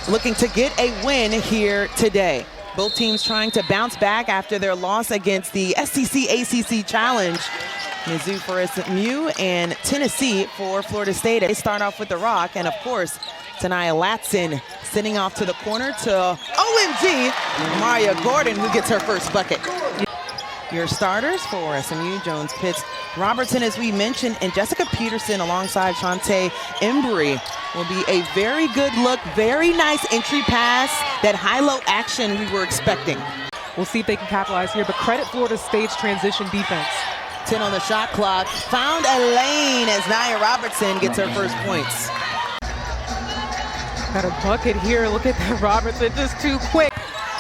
looking to get a win here today. Both teams trying to bounce back after their loss against the SEC ACC Challenge. Mizzou for SMU and Tennessee for Florida State. They start off with the rock, and of course, Ta'Niya Latson sending off to the corner to OMG, Nya Robertson, who gets her first bucket. Your starters for SMU, Jones, Pitts, Robertson, as we mentioned, and Jessica Peterson alongside Chantae Embry will be a very good look, very nice entry pass, that high-low action we were expecting. We'll see if they can capitalize here, but credit Florida State's transition defense. 10 on the shot clock, found a lane as Nya Robertson gets her first points. Got a bucket here, look at that Robertson, just too quick.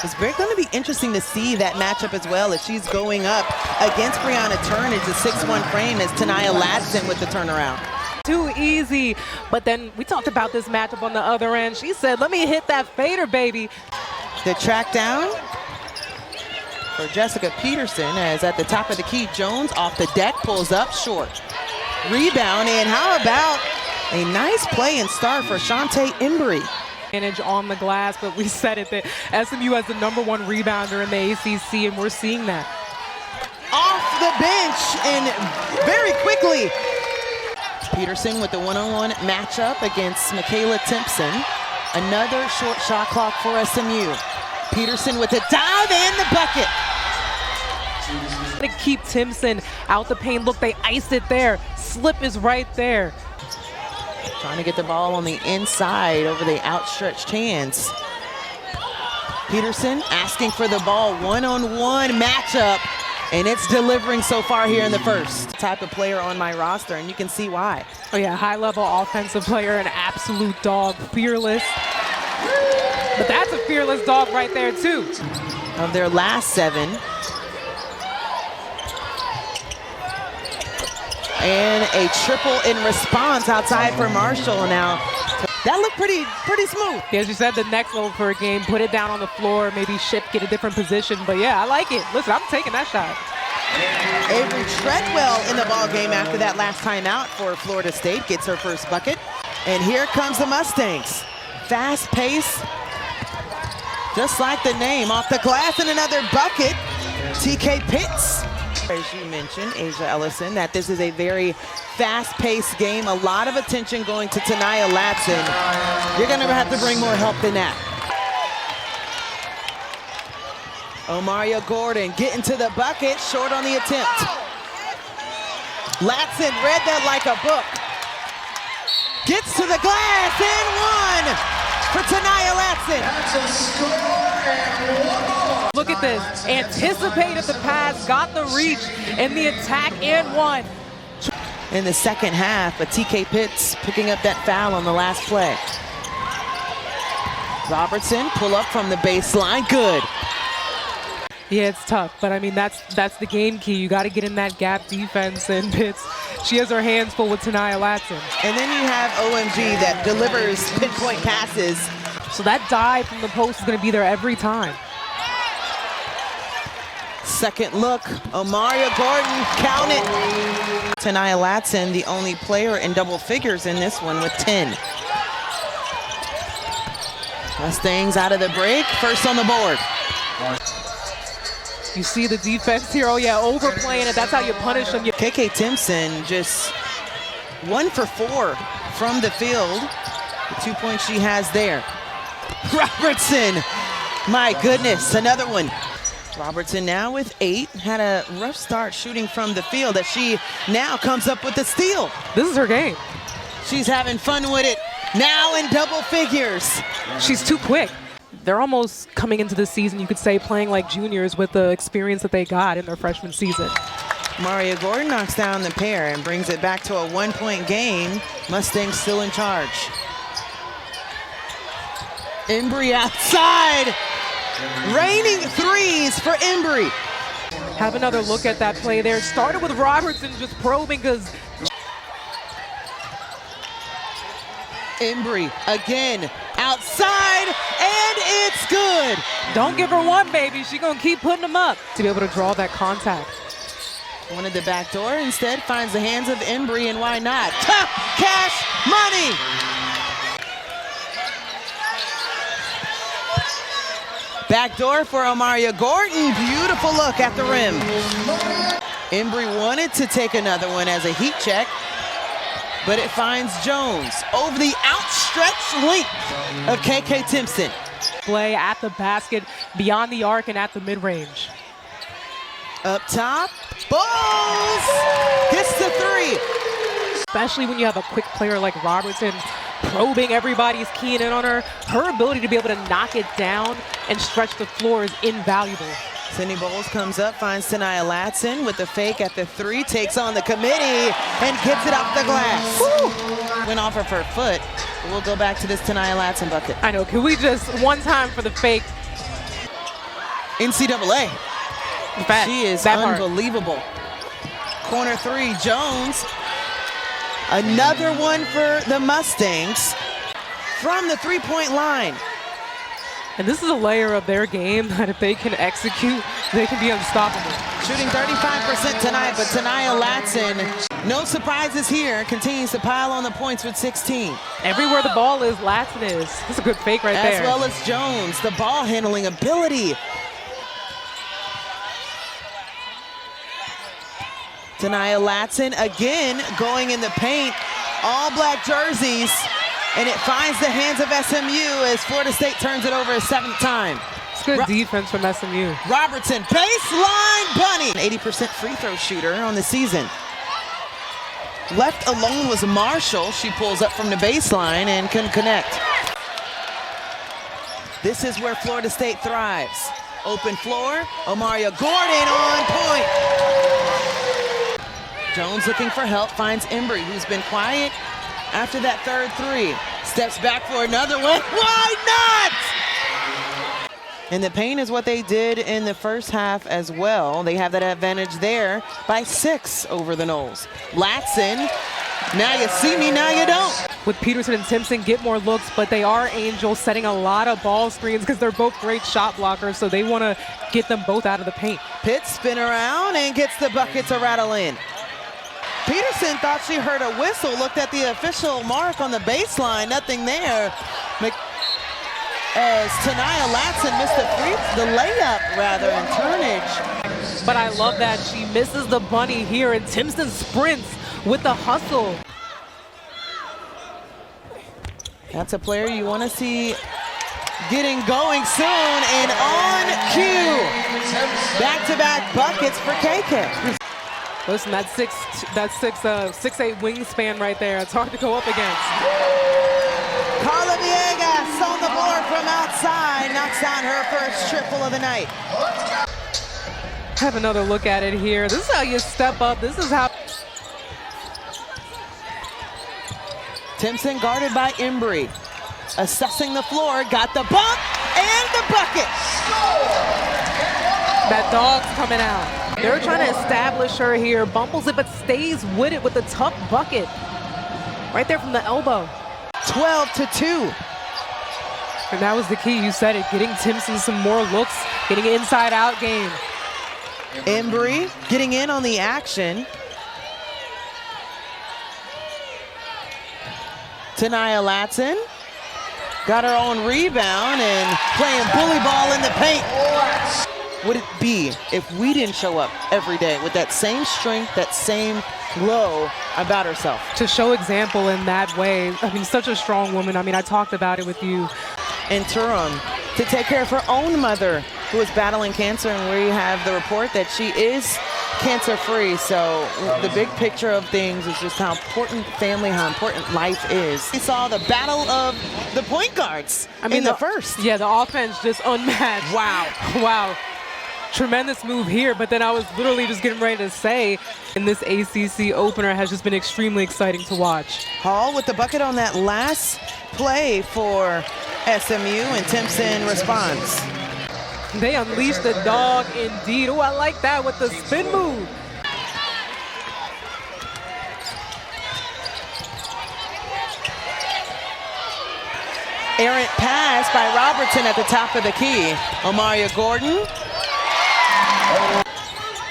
It's very going to be interesting to see that matchup as well, as she's going up against Brianna Turner. It's a 6-1 frame as Ta'Niya Latson with the turnaround. Too easy, but then we talked about this matchup on the other end. She said, let me hit that fader, baby. The track down for Jessica Peterson, as at the top of the key, Jones off the deck, pulls up short. Rebound, and how about a nice play and start for Chantae Embry. Advantage on the glass, but we said it that SMU has the #1 rebounder in the ACC, and we're seeing that. Off the bench and very quickly. Peterson with the one-on-one matchup against Michaela Timpson. Another short shot clock for SMU. Peterson with the dive and the bucket. To keep Timpson out the paint. Look, they iced it there. Slip is right there. Trying to get the ball on the inside over the outstretched hands. Peterson asking for the ball, one-on-one matchup, and it's delivering so far here in the first. Type of player on my roster, and you can see why. Oh yeah, high-level offensive player, an absolute dog, fearless. But that's a fearless dog right there too. Of their last 7. And a triple in response outside for Marshall now. That looked pretty smooth. Yeah, as you said, the next level for a game, put it down on the floor, maybe shift, get a different position. But yeah, I like it. Listen, I'm taking that shot. Avery Treadwell in the ball game after that last timeout for Florida State, gets her first bucket. And here comes the Mustangs. Fast pace, just like the name, off the glass and another bucket. TK Pitts. As you mentioned, Asia Ellison, that this is a very fast-paced game. A lot of attention going to Ta'Niya Latson. You're going to have to bring more help than that. Nya Robertson getting to the bucket, short on the attempt. Latson read that like a book. Gets to the glass and one for Ta'Niya Latson. That's a score and 1 more. Look at this, anticipated the pass, got the reach, and the attack and one. In the second half, but TK Pitts picking up that foul on the last play. Robertson pull up from the baseline, good. Yeah, it's tough, but I mean, that's the game key. You got to get in that gap defense, and Pitts, she has her hands full with Ta'Niya Latson. And then you have OMG that delivers pinpoint passes. So that dive from the post is going to be there every time. Second look, Nya Robertson, count it. Ta'Niya Latson, the only player in double figures in this one with 10. Mustangs out of the break, first on the board. You see the defense here, oh yeah, overplaying it, that's how you punish them. KK Timpson just 1 for 4 from the field. The 2 points she has there. Robertson, my goodness, another one. Robertson now with 8, had a rough start shooting from the field as she now comes up with the steal. This is her game. She's having fun with it, now in double figures. She's too quick. They're almost coming into the season, you could say, playing like juniors with the experience that they got in their freshman season. Nya Robertson knocks down the pair and brings it back to a 1-point game. Mustangs still in charge. Embry outside. Raining threes for Embry. Have another look at that play there. Started with Robertson just probing because Embry again outside, and it's good. Don't give her one, baby. She's gonna keep putting them up to be able to draw that contact. Wanted the back door, instead finds the hands of Embry, and why not? Tough cash money. Backdoor for Omaria Gordon. Beautiful look at the rim. Embry wanted to take another one as a heat check, but it finds Jones over the outstretched length of KK Timpson. Play at the basket, beyond the arc, and at the mid-range. Up top, Bowles hits the three. Especially when you have a quick player like Robertson probing everybody's keying in on her. Her ability to be able to knock it down and stretch the floor is invaluable. Sydney Bowles comes up, finds Ta'Niya Latson with the fake at the three, takes on the committee and gets it off the glass. Woo! Went off of her foot. We'll go back to this Ta'Niya Latson bucket. I know, can we just one time for the fake? NCAA. In fact, She is that part. unbelievable. Corner three, Jones. Another one for the Mustangs from the three-point line. And this is a layer of their game that if they can execute, they can be unstoppable. Shooting 35% tonight, but Ta'Niya Latson, no surprises here, continues to pile on the points with 16. Everywhere the ball is, Latson is. That's a good fake right there. As well as Jones, the ball handling ability. Ta'Niya Latson again going in the paint, all black jerseys, and it finds the hands of SMU as Florida State turns it over a seventh time. It's good defense from SMU. Robertson, baseline bunny. 80% free throw shooter on the season. Left alone was Marshall. She pulls up from the baseline and can connect. This is where Florida State thrives. Open floor, Omaria Gordon on point. Jones looking for help, finds Embry, who's been quiet after that third three. Steps back for another one. Why not? And the paint is what they did in the first half as well. They have that advantage there by 6 over the Noles. Latson, now you see me, now you don't. With Peterson and Timpson get more looks, but they are Angels setting a lot of ball screens because they're both great shot blockers, so they want to get them both out of the paint. Pitts spin around and gets the bucket to rattle in. Peterson thought she heard a whistle, looked at the official mark on the baseline, nothing there. As Ta'Niya Latson missed the layup rather in turnage. But I love that she misses the bunny here, and Timpson sprints with the hustle. That's a player you want to see getting going soon and on cue. Back-to-back buckets for KK. Listen, that 6'8" wingspan right there, it's hard to go up against. Carla Villegas on the board from outside, knocks down her first triple of the night. Have another look at it here. This is how you step up. This is how. Timpson guarded by Embry. Assessing the floor, got the bump and the bucket. That dog's coming out. They're trying to establish her here, bumbles it, but stays with it with a tough bucket. Right there from the elbow. 12-2. And that was the key, you said it, getting Timpson some more looks, getting inside-out game. Embry getting in on the action. Ta'Niya Latson got her own rebound and playing bully ball in the paint. Would it be if we didn't show up every day with that same strength, that same glow about herself? To show example in that way, I mean, such a strong woman. I mean, I talked about it with you. Interim to take care of her own mother who is battling cancer, and we have the report that she is cancer-free. So the big picture of things is just how important family, how important life is. We saw the battle of the point guards in the first. Yeah, the offense just unmatched. Wow. Wow. Tremendous move here, but then I was literally just getting ready to say, and this ACC opener has just been extremely exciting to watch. Hall with the bucket on that last play for SMU, and Timpson responds. They unleashed the dog indeed. Oh, I like that with the spin move. Errant pass by Robertson at the top of the key. Omaria Gordon.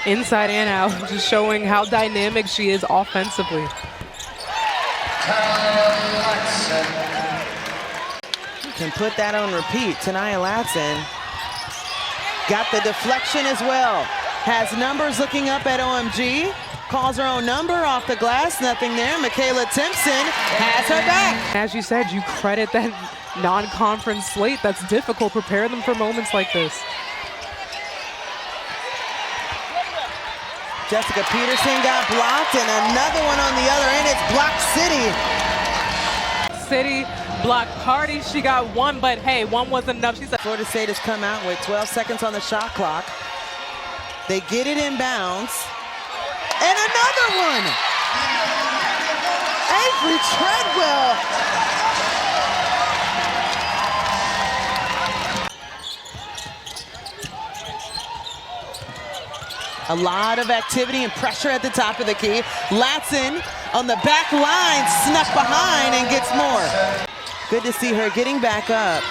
Inside and out, just showing how dynamic she is offensively. Can put that on repeat. Ta'Niya Latson Got the deflection as well. Has numbers looking up at OMG. Calls her own number off the glass, nothing there. Michaela Timpson has her back. As you said, you credit that non-conference slate. That's difficult. Prepare them for moments like this. Jessica Peterson got blocked, and another one on the other end. It's Block City block party. She got one, but hey, one wasn't enough. She said Florida State has come out with 12 seconds on the shot clock. They get it in bounds. And another one! Avery Treadwell. A lot of activity and pressure at the top of the key. Latson on the back line, snuck behind and gets more. Good to see her getting back up,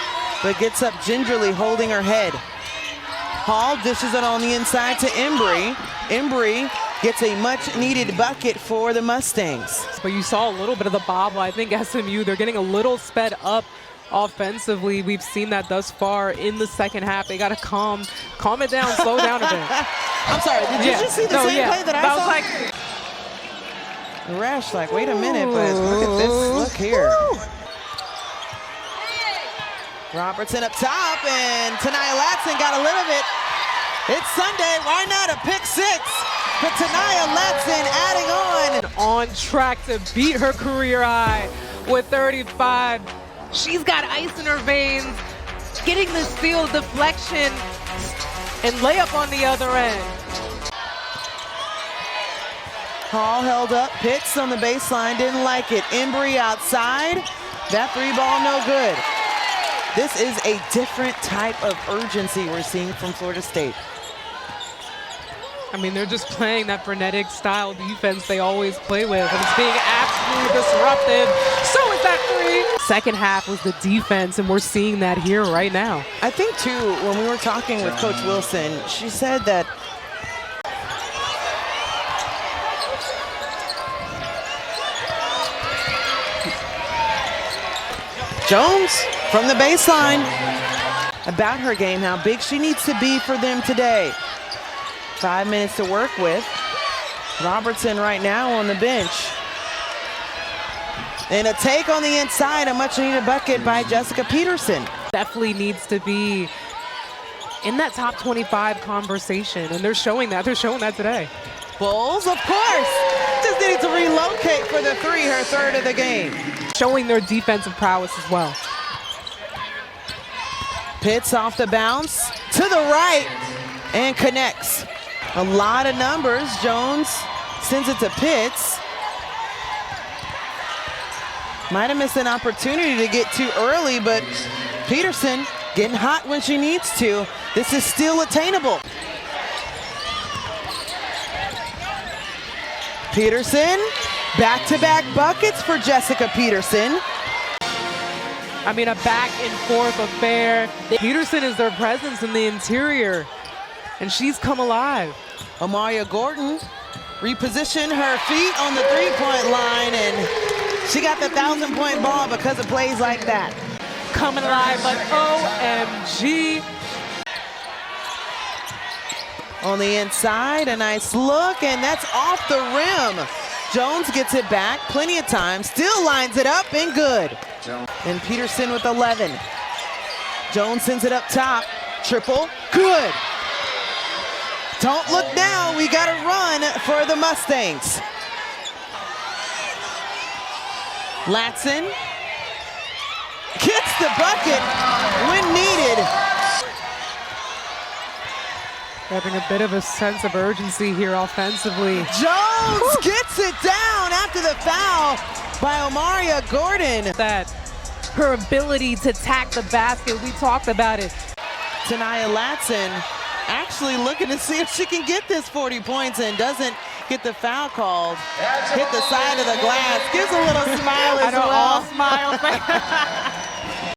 but gets up gingerly, holding her head. Hall dishes it on the inside to Embry. Embry gets a much-needed bucket for the Mustangs. But you saw a little bit of the bobble. I think SMU, they're getting a little sped up offensively. We've seen that thus far in the second half. They got to calm it down, slow down a bit. I'm sorry, did you just see the same play that I saw? Was like, Rash, like, wait a minute, but look at this, look here. Robertson up top, and Ta'Niya Latson got a little bit. It's Sunday, why not a pick six? But Ta'Niya Latson adding on. On track to beat her career high with 35. She's got ice in her veins, getting the steal, deflection, and layup on the other end. Hall held up, Pitts on the baseline, didn't like it. Embry outside, that three ball no good. This is a different type of urgency we're seeing from Florida State. I mean, they're just playing that frenetic style defense they always play with, and it's being absolutely disruptive. So is that three. Second half was the defense, and we're seeing that here right now. I think, too, when we were talking with Coach Wilson, she said that Jones from the baseline about her game, how big she needs to be for them today. 5 minutes to work with. Robertson right now on the bench. And a take on the inside, a much needed bucket by Jessica Peterson. Definitely needs to be in that top 25 conversation, and they're showing that. They're showing that today. Bulls, of course. Just needed to relocate for the three, her third of the game. Showing their defensive prowess as well. Pitts off the bounce to the right and connects. A lot of numbers. Jones sends it to Pitts. Might have missed an opportunity to get too early, but Peterson getting hot when she needs to. This is still attainable. Peterson, back-to-back buckets for Jessica Peterson. I mean, a back and forth affair. Peterson is their presence in the interior, and she's come alive. Amaria Gordon repositioned her feet on the three-point line, and she got the 1,000-point ball because of plays like that. Coming alive, but OMG. On the inside, a nice look, and that's off the rim. Jones gets it back plenty of time, still lines it up, and good. And Peterson with 11. Jones sends it up top, triple, good. Don't look now, we got a run for the Mustangs. Latson gets the bucket when needed. Having a bit of a sense of urgency here offensively. Jones gets it down after the foul by Amaria Gordon. That her ability to tack the basket, we talked about it. Ta'Niya Latson actually looking to see if she can get this 40 points and doesn't get the foul called. Hit the side of the glass, gives a little smile as well. All smiles.